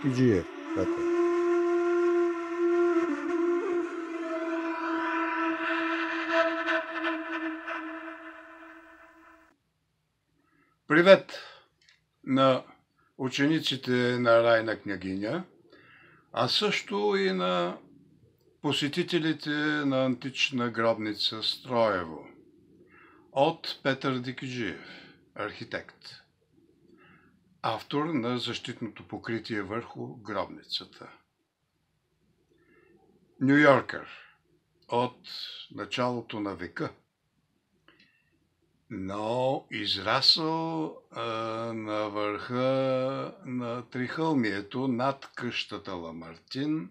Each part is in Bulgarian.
Дикиджиев, Петър. Привет на учениците на Райна княгиня, а също и на посетителите на антична гробница Строево от Петър Дикиджиев, архитект, автор на защитното покритие върху гробницата. Ню-Йоркър от началото на века, но израсъл на върха на Трихълмието над къщата Ламартин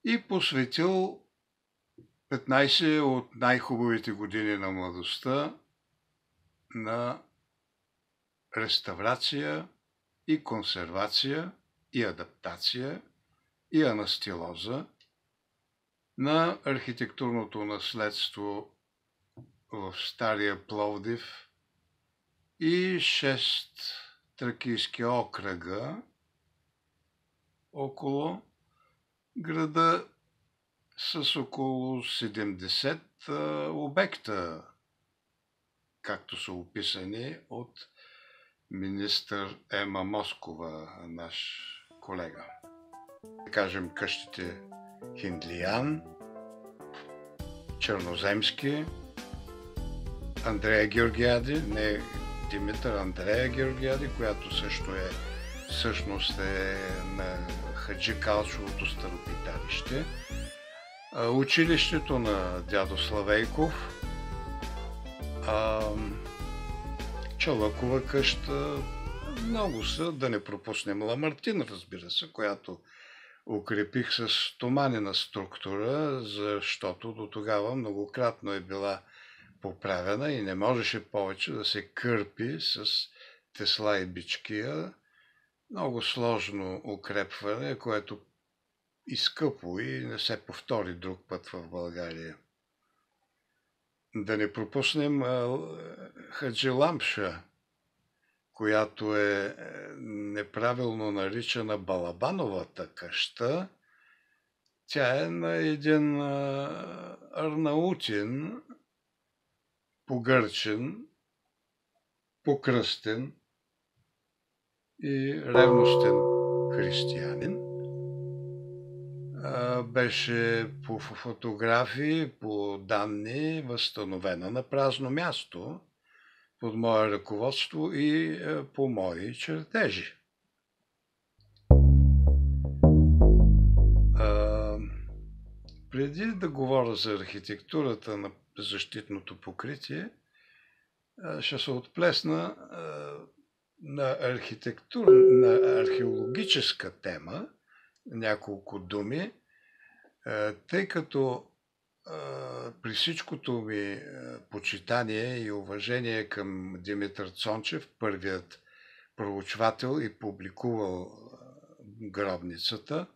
и посветил 15 от най-хубавите години на младостта на реставрация и консервация и адаптация и анастилоза на архитектурното наследство в Стария Пловдив и 6 тракийски окръга около града с около 70 обекта, както са описани от министър Ема Москова, наш колега. Да кажем къщите Хиндлиян, Черноземски, Андрея Георгиади, не Димитър, Андрея Георгиади, която също всъщност е на Хаджи Калчовото старопиталище. Училището на дядо Славейков, Чалъкова къща, много са, да не пропуснем Ламартин, разбира се, която укрепих с стоманена структура, защото до тогава многократно е била поправена и не можеше повече да се кърпи с тесла и бичкия. Много сложно укрепване, което и скъпо и не се повтори друг път в България. Да не пропуснем Хаджи Ламша, която е неправилно наричана Балабановата къща. Тя е на един арнаутин, погърчен, покръстен и ревностен християнин. Беше по фотографии, по данни възстановена на празно място под мое ръководство и по мои чертежи. Преди да говоря за архитектурата на защитното покритие, ще се отплесна на археологическа тема, няколко думи, тъй като при всичкото ми почитание и уважение към Димитър Цончев, първият проучвател и публикувал гробницата,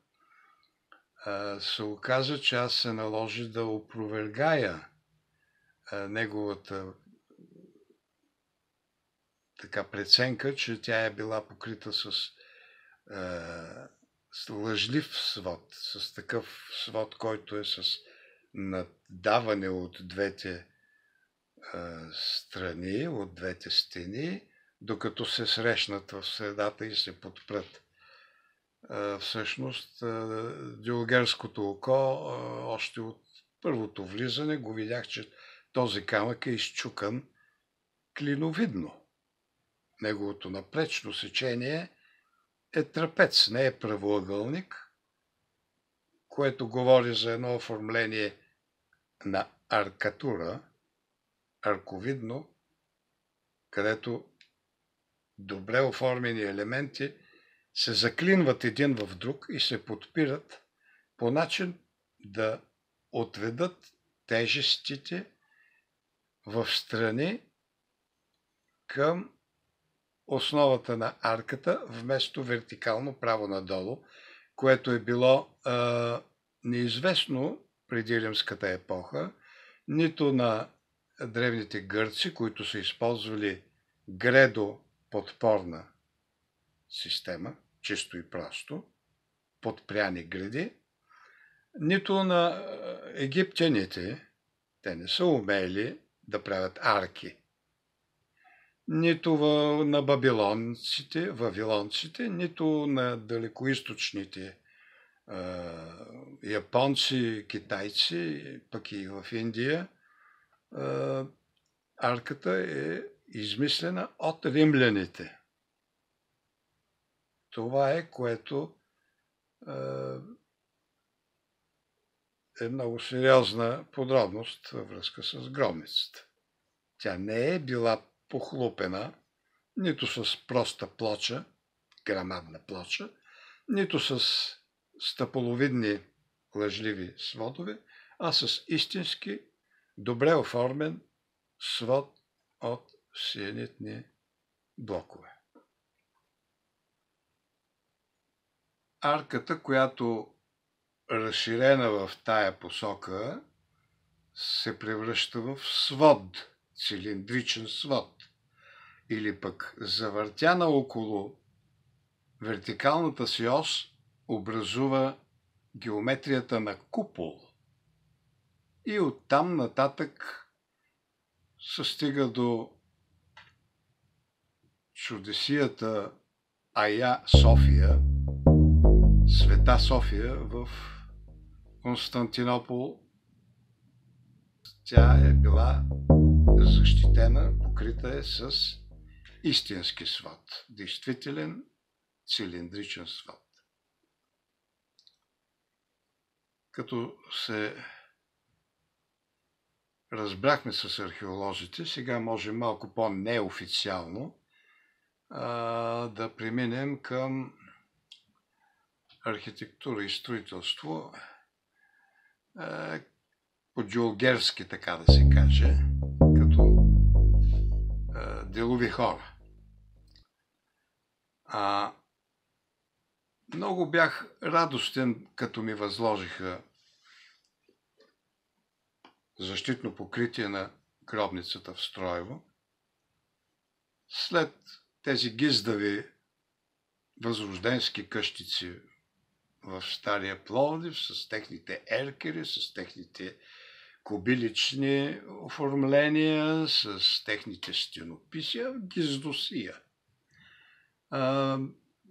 се оказа, че аз се наложи да опровергая неговата преценка, че тя е била покрита с лъжлив свод, с такъв свод, който е с наддаване от двете страни, от двете стени, докато се срещнат в средата и се подпрат. Всъщност, диогерското око, още от първото влизане, го видях, че този камък е изчукан клиновидно. Неговото напречно сечение е трапец, не е правоъгълник, което говори за едно оформление на аркатура, арковидно, където добре оформени елементи се заклинват един в друг и се подпират по начин да отведат тежестите в страни към основата на арката, вместо вертикално право надолу, което е било неизвестно преди римската епоха, нито на древните гърци, които са използвали гредо-подпорна система, чисто и просто, подпряни гради, нито на египтяните, те не са умели да правят арки, нито на вавилонците, нито на далекоизточните японци, китайци, пък и в Индия, арката е измислена от римляните. Това е, което е много сериозна подробност във връзка с гробницата. Тя не е била похлупена нито с проста плоча, грамадна плоча, нито с стъпаловидни лъжливи сводове, а с истински добре оформен свод от сиенитни блокове. Арката, която разширена в тая посока, се превръща в свод, цилиндричен свод, или пък завъртяна около вертикалната си ос образува геометрията на купол. И оттам нататък се стига до чудесията Ая София, Света София в Константинопол. Тя е била защитена, покрита е с истински свод, действителен цилиндричен свод. Като се разбрахме с археолозите, сега може малко по-неофициално да преминем към архитектура и строителство по-джулгерски, така да се каже, като делови хора. Много бях радостен, като ми възложиха защитно покритие на гробницата в Строево. След тези гиздави възрожденски къщици в Стария Пловдив, с техните еркери, с техните кубилични оформления, с техните стенописия, гиздосия.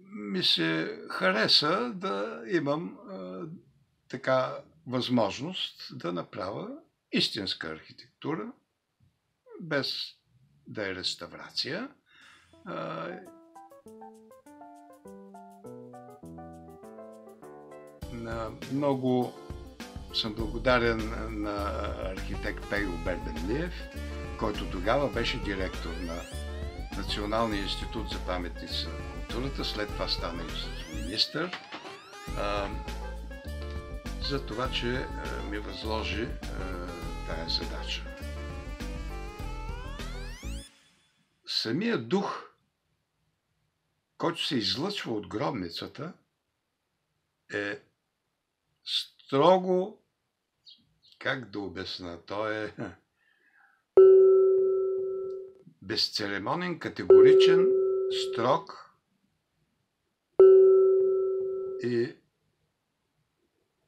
Ми се хареса да имам така възможност да направя истинска архитектура, без да е реставрация. Много съм благодарен на архитект Пейо Берденлиев, който тогава беше директор на Националния институт за паметници на културата, след това стана и министър, за това, че ми възложи тая задача. Самият дух, който се излъчва от гробницата, е строго, как да обясна, той е безцеремонен, категоричен, строг и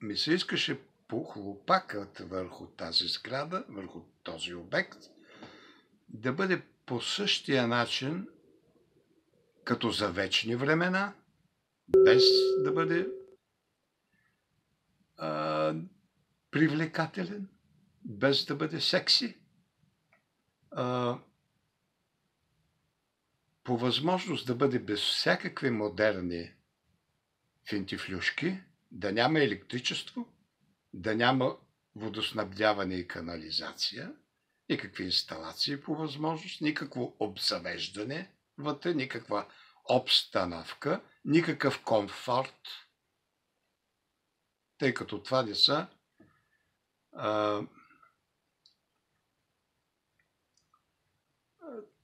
ми се искаше похлопакът върху тази сграда, върху този обект, да бъде по същия начин, като за вечни времена, без да бъде привлекателен, без да бъде секси. По възможност да бъде без всякакви модерни финтифлюшки, да няма електричество, да няма водоснабдяване и канализация, никакви инсталации по възможност, никакво обзавеждане вътре, никаква обстановка, никакъв комфорт, тъй като това не са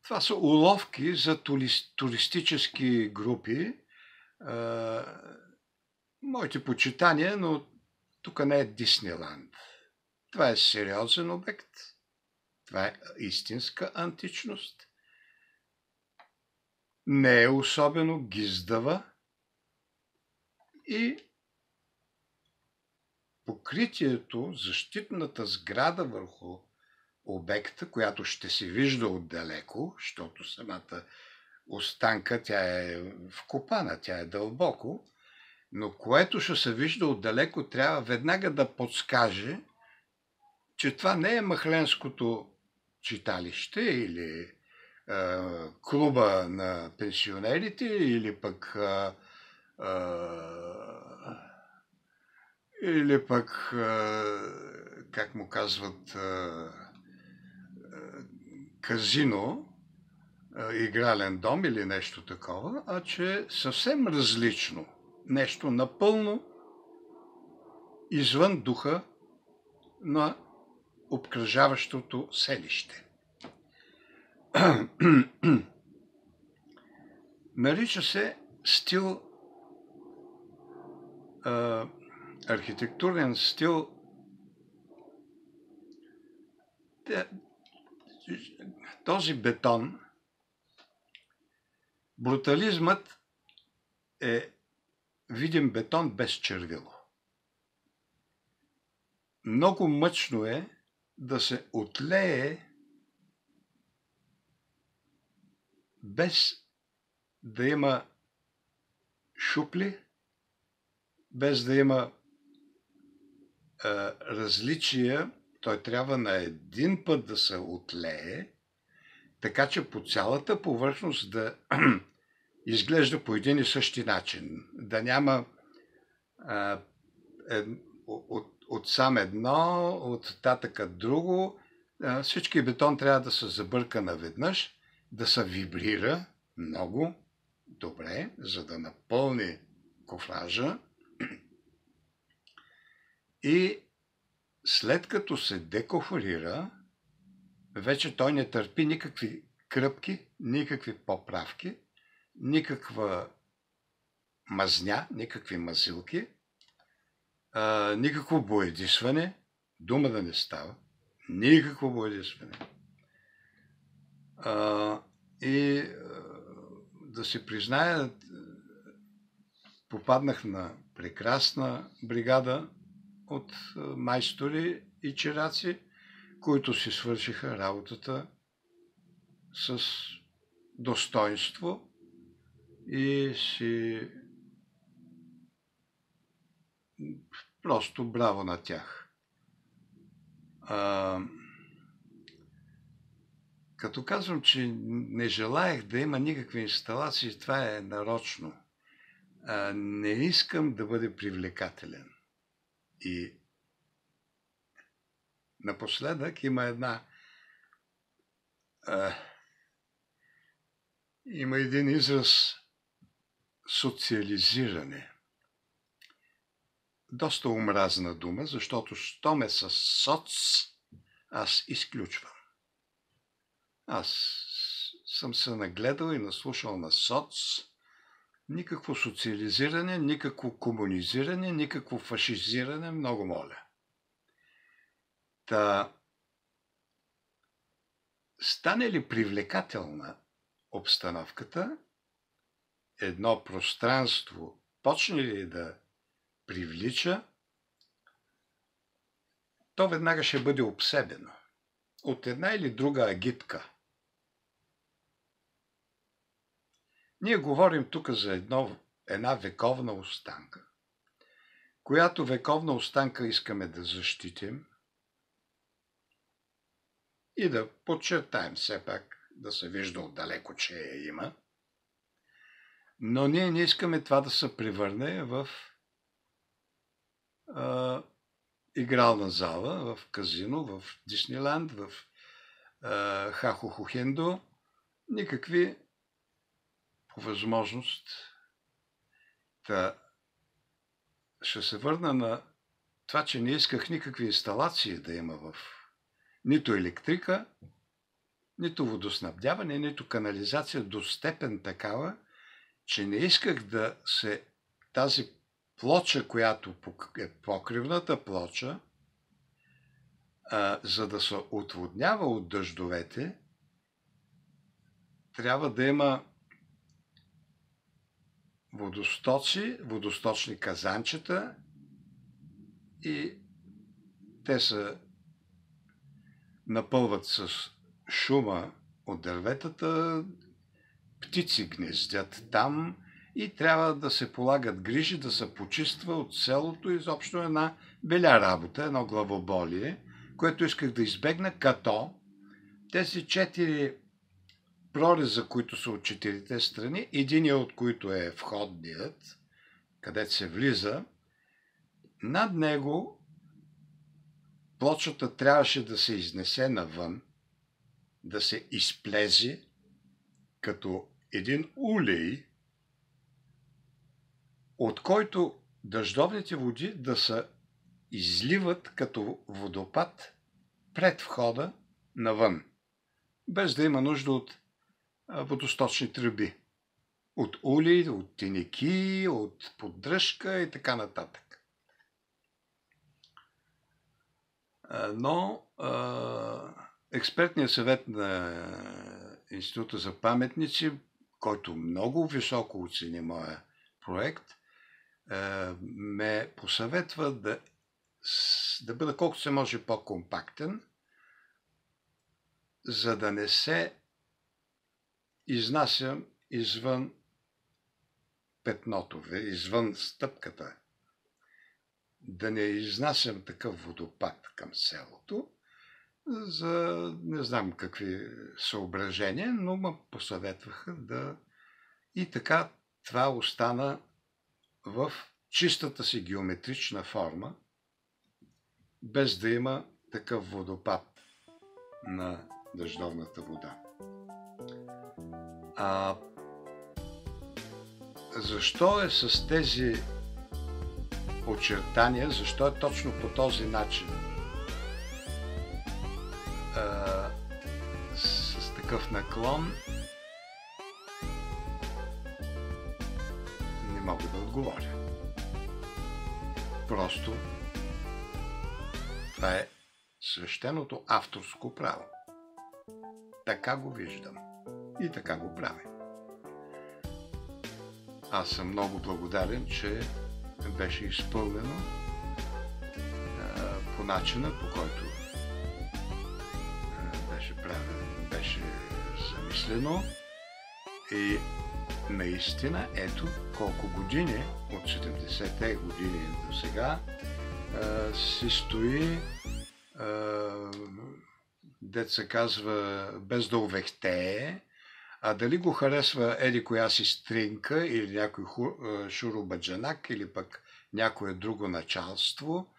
това са уловки за туристически групи. Моите почитания, но тук не е Диснейланд. Това е сериозен обект. Това е истинска античност. Не е особено гиздава. и покритието, защитната сграда върху обекта, която ще се вижда отдалеко, защото самата останка, тя е вкопана, тя е дълбоко, но което ще се вижда отдалеко, трябва веднага да подскаже, че това не е махленското читалище или клуба на пенсионерите или пък как му казват, казино, игрален дом или нещо такова, а че е съвсем различно. Нещо напълно извън духа на обкръжаващото селище. Нарича се стил, архитектурен стил. Този бетон, брутализмът е видим бетон без червило. Много мъчно е да се отлее без да има шупли, без да има различия. Той трябва на един път да се отлее, така че по цялата повърхност да изглежда по един и същи начин. Да няма от сам едно, от татъка друго. Всички бетон трябва да се забърка наведнъж, да се вибрира много добре, за да напълни кофража. И след като се декофрира, вече той не търпи никакви кръпки, никакви поправки, никаква мазня, никакви мазилки, никакво боядисване, дума да не става, никакво боядисване. И да се призная, попаднах на прекрасна бригада от майстори и чираци, които си свършиха работата с достоинство и си просто браво на тях. Като казвам, че не желаях да има никакви инсталации, това е нарочно. Не искам да бъде привлекателен. И напоследък има един израз социализиране. Доста омразна дума, защото що ме с соц, аз изключвам. Аз съм се нагледал и наслушал на соц. Никакво социализиране, никакво комунизиране, никакво фашизиране, много моля. Стане ли привлекателна обстановката, едно пространство почне ли да привлича, то веднага ще бъде обсебено от една или друга агитка. Ние говорим тук за една вековна останка, която вековна останка искаме да защитим и да подчертаем все пак, да се вижда отдалеко, че я има, но ние не искаме това да се превърне в игрална зала, в казино, в Дисниленд, в Хахохохендо, никакви по възможност. Ще се върна на това, че не исках никакви инсталации да има в нито електрика, нито водоснабдяване, нито канализация до степен такава, че не исках да се тази плоча, която е покривната плоча, за да се отводнява от дъждовете, трябва да има водостоци, водосточни казанчета и те се напълват с шума от дърветата, птици гнездят там и трябва да се полагат грижи да се почиства от селото, изобщо една беля работа, едно главоболие, което исках да избегна, като тези 4 прореза, които са от 4-те страни, единият от които е входният, където се влиза, над него плочата трябваше да се изнесе навън, да се изплези като един улей, от който дъждовните води да се изливат като водопад пред входа навън, без да има нужда от водосточни тръби, от улей, от теники, от поддръжка и така нататък. Но експертният съвет на Института за паметници, който много високо оцени моя проект, ме посъветва да бъда колкото се може по-компактен, за да не се изнасям извън петното, извън стъпката. Да не изнасям такъв водопад към селото, за не знам какви съображения, но ме посъветваха да... И така това остана в чистата си геометрична форма, без да има такъв водопад на дъждовната вода. Защо е с тези очертания, защо е точно по този начин? С такъв наклон не мога да отговоря. Просто това е свещеното авторско право. Така го виждам и така го правя. Аз съм много благодарен, че беше изпълнено по начина, по който беше правено, беше замислено и наистина ето колко години, от 70-те години до сега, си стои, дет се казва, без да увехтее, а дали го харесва еди коя си стринка или някой шуробаджанак или пък някое друго началство,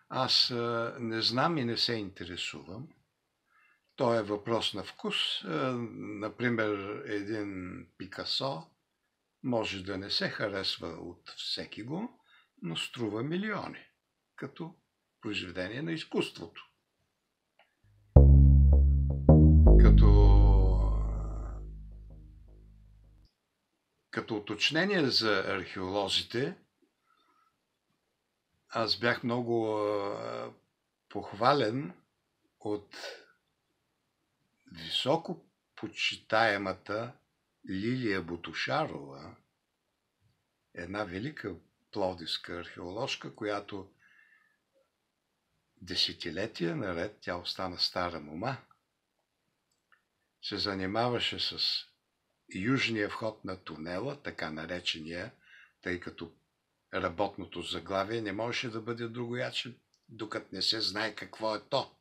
аз не знам и не се интересувам. То е въпрос на вкус. Например, един Пикасо може да не се харесва от всеки го, но струва милиони, като произведение на изкуството. Като уточнение за археолозите, аз бях много похвален от високо почитаемата Лилия Ботушарова, една велика пловдивска археоложка, която десетилетия наред, тя остана стара мома, се занимаваше с южния вход на тунела, така наречения, тъй като работното заглавие не можеше да бъде другояче, докато не се знае какво е то.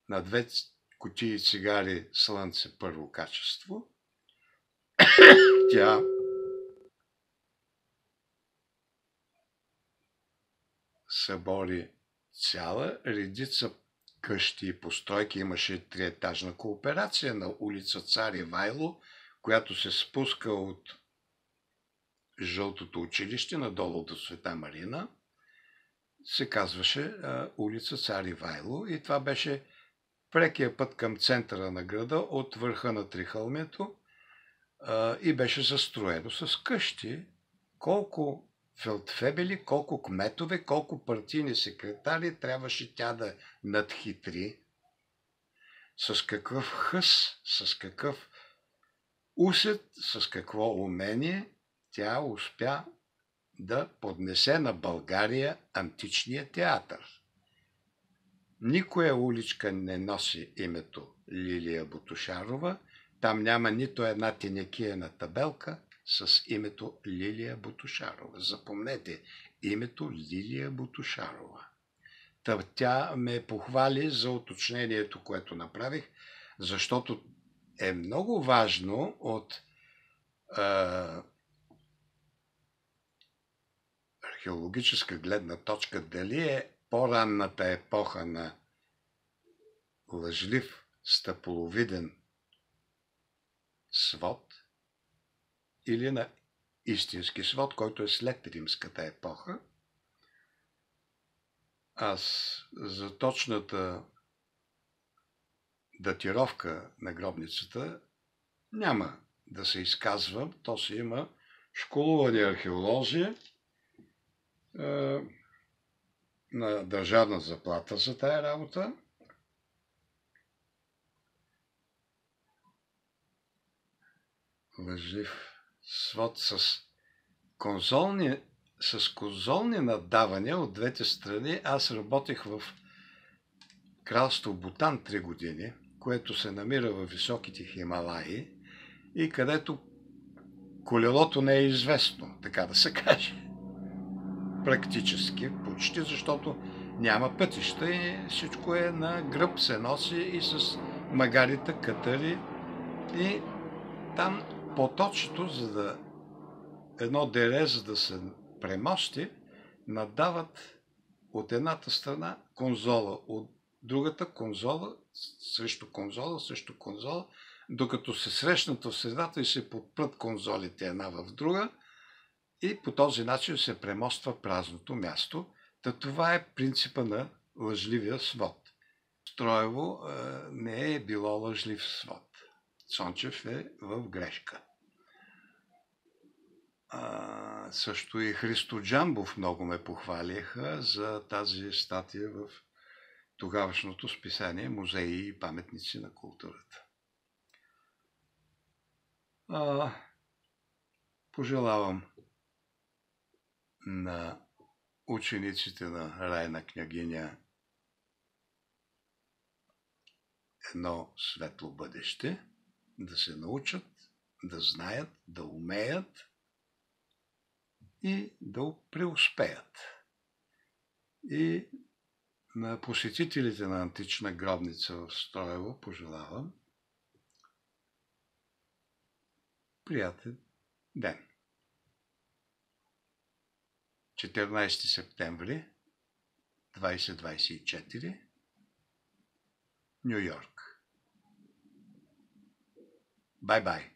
На 2 кутии цигари слънце първо качество, тя събори цяла редица къщи и постройки. Имаше 3-етажна кооперация на улица Цар Ивайло, която се спуска от Жълтото училище надолу до Света Марина. Се казваше улица Цар Ивайло и това беше прекия път към центъра на града от върха на Трихълмието и беше застроено с къщи. Колко фелдфебели, колко кметове, колко партийни секретари трябваше тя да надхитри, с какъв хъс, с какъв Усет с какво умение тя успя да поднесе на България античния театър. Никоя уличка не носи името Лилия Ботушарова. Там няма нито една тенекиена табелка с името Лилия Ботушарова. Запомнете името Лилия Ботушарова. Тя ме похвали за уточнението, което направих, защото е много важно от археологическа гледна точка дали е по-ранната епоха на лъжлив стъполовиден свод или на истински свод, който е след римската епоха. Аз за точната датировка на гробницата няма да се изказвам. То си има школувани археолози на държавна заплата за тая работа. Лъжлив свод с конзолни наддавания от двете страни. Аз работех в кралство Бутан 3 години, което се намира в високите Хималаи и където колелото не е известно, така да се каже. Практически, почти, защото няма пътища и всичко е на гръб се носи и с магарите, катъри. И там поточето, едно дере, за да се премости, надават от едната страна конзола, от другата конзола, срещу конзола, докато се срещнат в средата и се подпрат конзолите една в друга и по този начин се премоства празното място. Това е принципа на лъжливия свод. Строево не е било лъжлив свод. Цончев е в грешка. Също и Христо Джамбов много ме похвалиха за тази статия в тогавашното списание Музеи и паметници на културата. Пожелавам на учениците на Райна княгиня едно светло бъдеще, да се научат, да знаят, да умеят и да преуспеят. И на посетителите на антична гробница в Строево пожелавам приятен ден. 14 септември 2024, Ню Йорк. Бай-бай!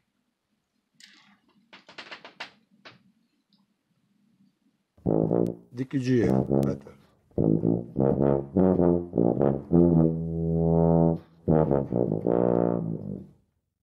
Дикиджия, Петър.